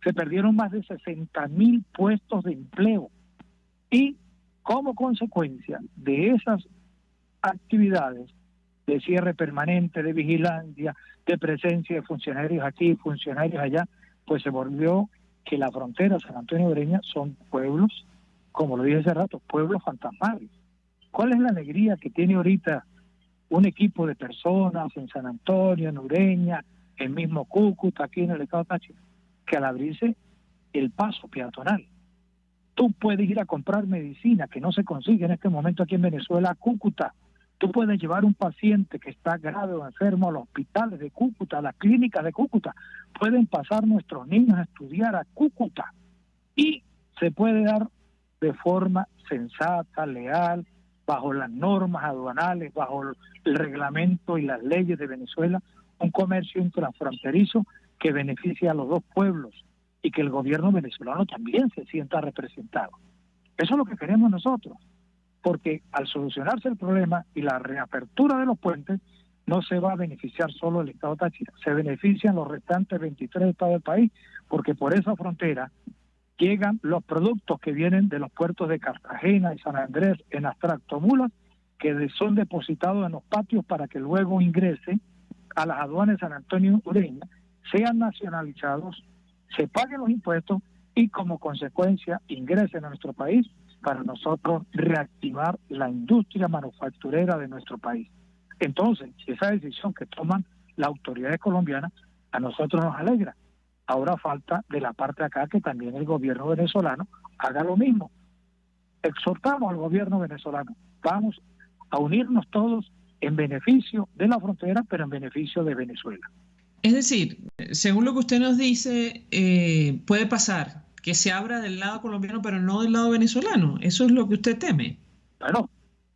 Se perdieron más de 60.000 puestos de empleo. Y como consecuencia de esas actividades de cierre permanente, de vigilancia, de presencia de funcionarios aquí, funcionarios allá, pues se volvió que la frontera San Antonio de Ureña son pueblos, como lo dije hace rato, pueblos fantasmales. ¿Cuál es la alegría que tiene ahorita un equipo de personas en San Antonio, en Ureña, en mismo Cúcuta, aquí en el estado de Táchira? Que al abrirse el paso peatonal, tú puedes ir a comprar medicina que no se consigue en este momento aquí en Venezuela a Cúcuta. Tú puedes llevar un paciente que está grave o enfermo a los hospitales de Cúcuta, a las clínicas de Cúcuta. Pueden pasar nuestros niños a estudiar a Cúcuta y se puede dar de forma sensata, leal, bajo las normas aduanales, bajo el reglamento y las leyes de Venezuela, un comercio intrafronterizo que beneficia a los dos pueblos y que el gobierno venezolano también se sienta representado. Eso es lo que queremos nosotros, porque al solucionarse el problema y la reapertura de los puentes, no se va a beneficiar solo el estado de Táchira, se benefician los restantes 23 estados del país, porque por esa frontera llegan los productos que vienen de los puertos de Cartagena y San Andrés en las tractomulas, que son depositados en los patios para que luego ingresen a las aduanas de San Antonio Ureña, sean nacionalizados, se paguen los impuestos y como consecuencia ingresen a nuestro país para nosotros reactivar la industria manufacturera de nuestro país. Entonces, esa decisión que toman las autoridades colombianas a nosotros nos alegra. Ahora falta de la parte de acá que también el gobierno venezolano haga lo mismo. Exhortamos al gobierno venezolano, vamos a unirnos todos en beneficio de la frontera, pero en beneficio de Venezuela. Es decir, según lo que usted nos dice, puede pasar que se abra del lado colombiano, pero no del lado venezolano. ¿Eso es lo que usted teme? Bueno,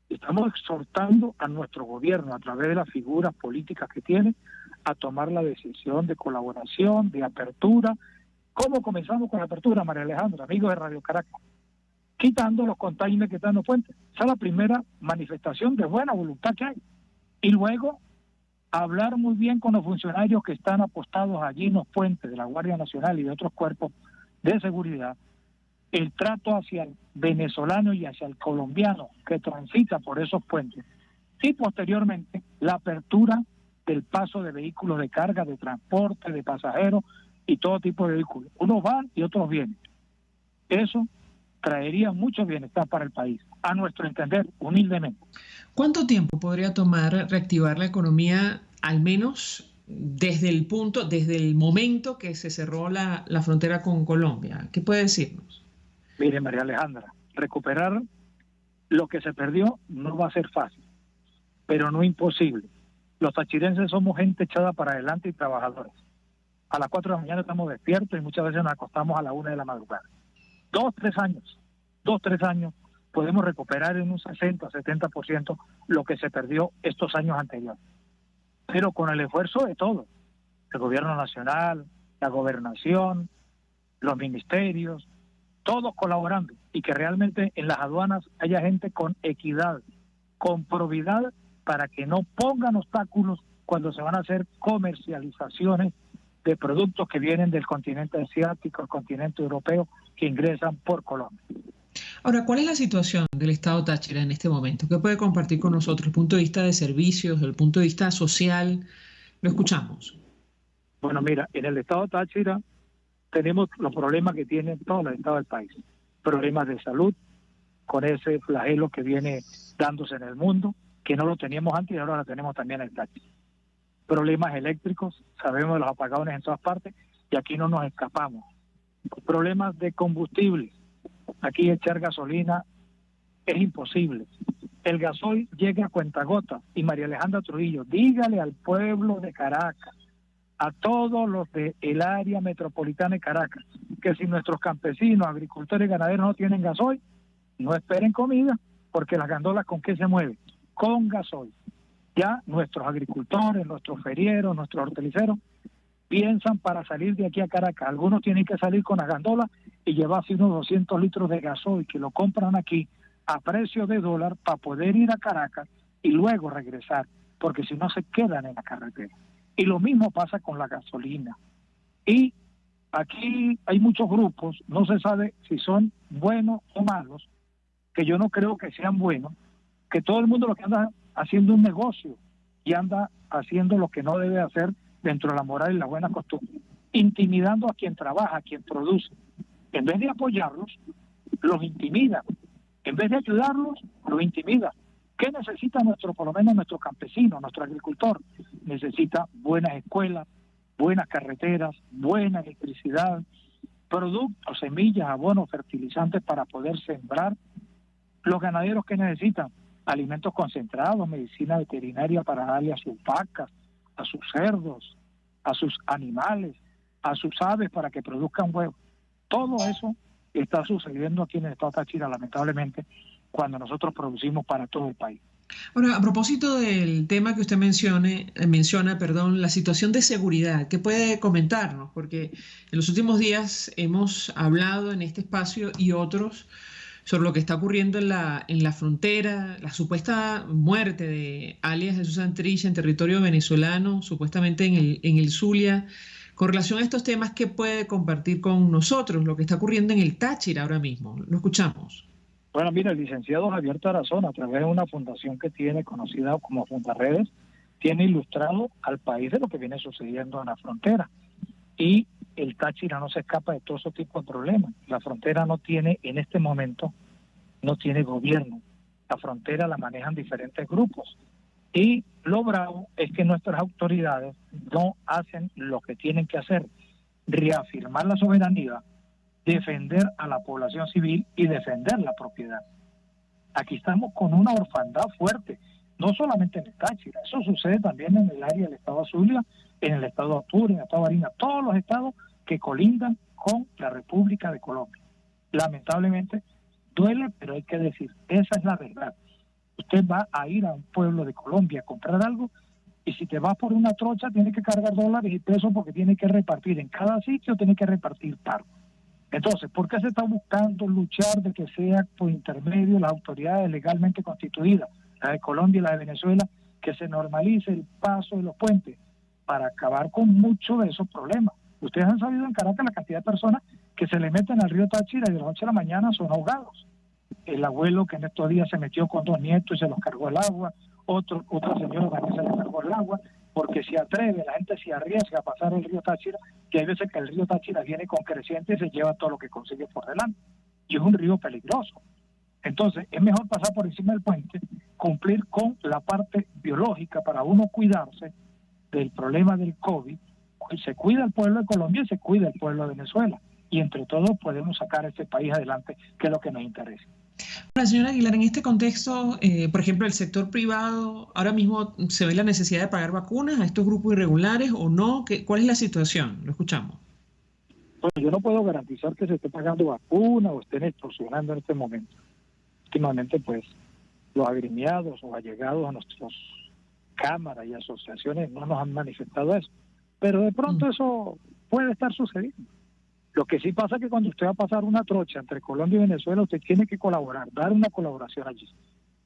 estamos exhortando a nuestro gobierno, a través de las figuras políticas que tiene, a tomar la decisión de colaboración, de apertura. ¿Cómo comenzamos con la apertura, María Alejandra, amigos de Radio Caracas? Quitando los containers que están en los puentes. Esa es la primera manifestación de buena voluntad que hay. Y luego hablar muy bien con los funcionarios que están apostados allí en los puentes de la Guardia Nacional y de otros cuerpos de seguridad, el trato hacia el venezolano y hacia el colombiano que transita por esos puentes, y posteriormente la apertura del paso de vehículos de carga, de transporte, de pasajeros, y todo tipo de vehículos. Unos van y otros vienen. Eso traería mucho bienestar para el país, a nuestro entender, humildemente. ¿Cuánto tiempo podría tomar reactivar la economía, al menos desde el momento que se cerró la frontera con Colombia? ¿Qué puede decirnos? Mire, María Alejandra, recuperar lo que se perdió no va a ser fácil, pero no imposible. Los tachirenses somos gente echada para adelante y trabajadores. A las 4 de la mañana estamos despiertos y muchas veces nos acostamos a la 1 de la madrugada. 2-3 años podemos recuperar en un 60-70% lo que se perdió estos años anteriores. Pero con el esfuerzo de todos, el gobierno nacional, la gobernación, los ministerios, todos colaborando, y que realmente en las aduanas haya gente con equidad, con probidad, para que no pongan obstáculos cuando se van a hacer comercializaciones de productos que vienen del continente asiático, el continente europeo, que ingresan por Colombia. Ahora, ¿cuál es la situación del Estado Táchira en este momento? ¿Qué puede compartir con nosotros desde el punto de vista de servicios, desde el punto de vista social? Lo escuchamos. Bueno, mira, en el Estado Táchira tenemos los problemas que tiene todo el Estado del país. Problemas de salud, con ese flagelo que viene dándose en el mundo, que no lo teníamos antes y ahora lo tenemos también en el Táchira. Problemas eléctricos, sabemos de los apagones en todas partes y aquí no nos escapamos. Problemas de combustible, aquí echar gasolina es imposible. El gasoil llega a cuentagotas y María Alejandra Trujillo, dígale al pueblo de Caracas, a todos los del área metropolitana de Caracas, que si nuestros campesinos, agricultores y ganaderos no tienen gasoil, no esperen comida, porque las gandolas ¿con qué se mueven? Con gasoil. Ya nuestros agricultores, nuestros ferieros, nuestros hortaliceros piensan para salir de aquí a Caracas. Algunos tienen que salir con las gandolas y llevarse unos 200 litros de gasoil que lo compran aquí a precio de dólar para poder ir a Caracas y luego regresar, porque si no se quedan en la carretera. Y lo mismo pasa con la gasolina. Y aquí hay muchos grupos, no se sabe si son buenos o malos, que yo no creo que sean buenos, que todo el mundo lo que anda haciendo un negocio y anda haciendo lo que no debe hacer dentro de la moral y la buena costumbre, intimidando a quien trabaja, a quien produce. En vez de apoyarlos, los intimida. En vez de ayudarlos, los intimida. ¿Qué necesita por lo menos nuestro campesino, nuestro agricultor? Necesita buenas escuelas, buenas carreteras, buena electricidad, productos, semillas, abonos, fertilizantes para poder sembrar. Los ganaderos que necesitan alimentos concentrados, medicina veterinaria para darle a sus vacas, a sus cerdos, a sus animales, a sus aves para que produzcan huevos. Todo eso está sucediendo aquí en el Estado Táchira, lamentablemente, cuando nosotros producimos para todo el país. Ahora, a propósito del tema que usted menciona, la situación de seguridad, ¿qué puede comentarnos? Porque en los últimos días hemos hablado en este espacio y otros sobre lo que está ocurriendo en la frontera, la supuesta muerte de alias Jesús Santrich en territorio venezolano, supuestamente en el Zulia. Con relación a estos temas, ¿qué puede compartir con nosotros lo que está ocurriendo en el Táchira ahora mismo? Lo escuchamos. Bueno, mira, el licenciado Javier Tarazona, a través de una fundación que tiene, conocida como Fundaredes, tiene ilustrado al país de lo que viene sucediendo en la frontera. Y el Táchira no se escapa de todo ese tipo de problemas. La frontera no tiene, en este momento, no tiene gobierno. La frontera la manejan diferentes grupos. Y lo bravo es que nuestras autoridades no hacen lo que tienen que hacer, reafirmar la soberanía, defender a la población civil y defender la propiedad. Aquí estamos con una orfandad fuerte, no solamente en el Táchira, eso sucede también en el área del estado Zulia, en el estado Apure, en el estado Barinas, todos los estados que colindan con la República de Colombia. Lamentablemente duele, pero hay que decir, esa es la verdad. Usted va a ir a un pueblo de Colombia a comprar algo y si te vas por una trocha tiene que cargar dólares y pesos porque tiene que repartir en cada sitio, tiene que repartir paro. Entonces, ¿por qué se está buscando luchar de que sea por intermedio de las autoridades legalmente constituidas, la de Colombia y la de Venezuela, que se normalice el paso de los puentes para acabar con muchos de esos problemas? Ustedes han sabido en Caracas la cantidad de personas que se le meten al río Táchira y de la noche a la mañana son ahogados. El abuelo que en estos días se metió con 2 nietos y se los cargó el agua, otra señora también se le cargó el agua, porque se atreve, la gente se arriesga a pasar el río Táchira, que hay veces que el río Táchira viene con creciente y se lleva todo lo que consigue por delante. Y es un río peligroso. Entonces, es mejor pasar por encima del puente, cumplir con la parte biológica para uno cuidarse del problema del COVID. Se cuida el pueblo de Colombia y se cuida el pueblo de Venezuela. Y entre todos podemos sacar a este país adelante, que es lo que nos interesa. Ahora, señora Aguilar, en este contexto, por ejemplo, el sector privado, ahora mismo se ve la necesidad de pagar vacunas a estos grupos irregulares o no. ¿Cuál es la situación? Lo escuchamos. Bueno, yo no puedo garantizar que se esté pagando vacuna o estén extorsionando en este momento. Últimamente, pues, los agremiados o allegados a nuestras cámaras y asociaciones no nos han manifestado eso. Pero de pronto eso puede estar sucediendo. Lo que sí pasa es que cuando usted va a pasar una trocha entre Colombia y Venezuela, usted tiene que colaborar, dar una colaboración allí.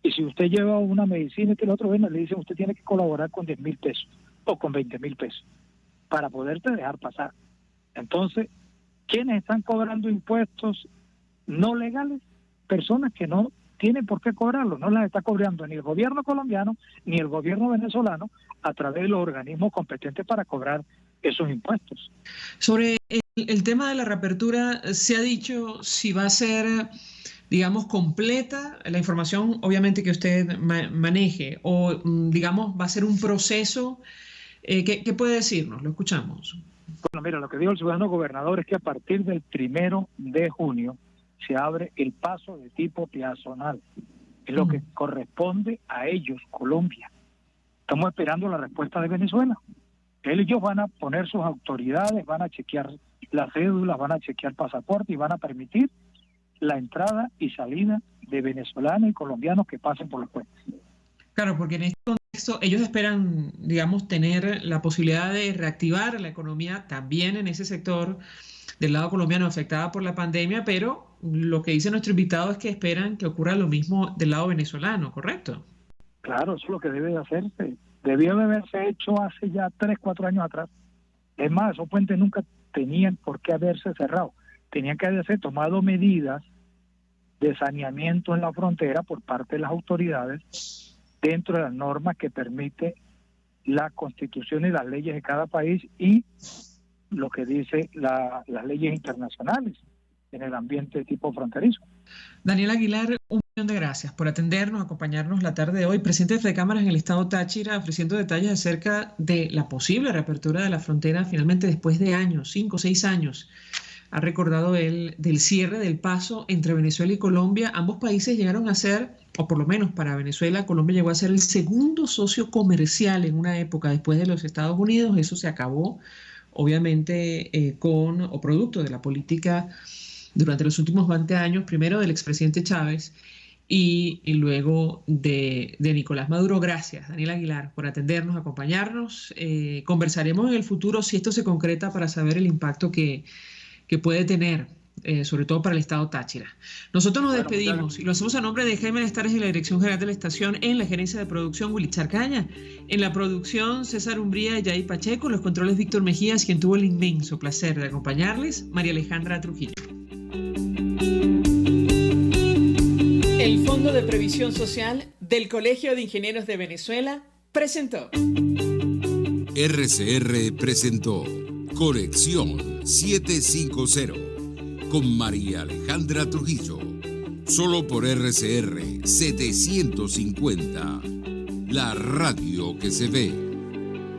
Y si usted lleva una medicina y que el otro viene, le dicen usted tiene que colaborar con 10.000 pesos o con 20.000 pesos para poderte dejar pasar. Entonces, ¿quiénes están cobrando impuestos no legales? Personas que no tienen por qué cobrarlo, no las está cobrando ni el gobierno colombiano ni el gobierno venezolano a través de los organismos competentes para cobrar esos impuestos. Sobre el tema de la reapertura, ¿se ha dicho si va a ser, digamos, completa la información, obviamente, que usted maneje, o, digamos, va a ser un proceso? ¿Qué puede decirnos? Lo escuchamos. Bueno, mira, lo que dijo el ciudadano gobernador es que a partir del 1 de junio se abre el paso de tipo peatonal. Es lo que corresponde a ellos, Colombia. Estamos esperando la respuesta de Venezuela. Ellos van a poner sus autoridades, van a chequear las cédulas, van a chequear pasaporte y van a permitir la entrada y salida de venezolanos y colombianos que pasen por los puentes. Claro, porque en este contexto ellos esperan, digamos, tener la posibilidad de reactivar la economía también en ese sector del lado colombiano afectada por la pandemia, pero lo que dice nuestro invitado es que esperan que ocurra lo mismo del lado venezolano, ¿correcto? Claro, eso es lo que debe de hacerse. Debió de haberse hecho hace ya 3, 4 años atrás. Es más, esos puentes nunca tenían por qué haberse cerrado. Tenían que haberse tomado medidas de saneamiento en la frontera por parte de las autoridades dentro de las normas que permite la Constitución y las leyes de cada país y lo que dice las leyes internacionales en el ambiente tipo fronterizo. Daniel Aguilar, 1.000.000 de gracias por atendernos, acompañarnos la tarde de hoy. Presidente de Fedecámaras en el estado Táchira, ofreciendo detalles acerca de la posible reapertura de la frontera finalmente después de años, 5 o 6 años. Ha recordado él del cierre del paso entre Venezuela y Colombia. Ambos países llegaron a ser, o por lo menos para Venezuela, Colombia llegó a ser el segundo socio comercial en una época después de los Estados Unidos. Eso se acabó, obviamente, con o producto de la política durante los últimos 20 años, primero del expresidente Chávez y luego de Nicolás Maduro. Gracias, Daniel Aguilar, por atendernos, acompañarnos. Conversaremos en el futuro si esto se concreta para saber el impacto que puede tener, sobre todo para el estado Táchira. Nosotros nos despedimos y lo hacemos a nombre de Jaime Lestares de la Dirección General de la Estación, en la gerencia de producción Willy Charcaña, en la producción César Umbría y Yair Pacheco, los controles Víctor Mejías, quien tuvo el inmenso placer de acompañarles, María Alejandra Trujillo. El Fondo de Previsión Social del Colegio de Ingenieros de Venezuela presentó. RCR presentó Conexión 750 con María Alejandra Trujillo. Solo por RCR 750, la radio que se ve.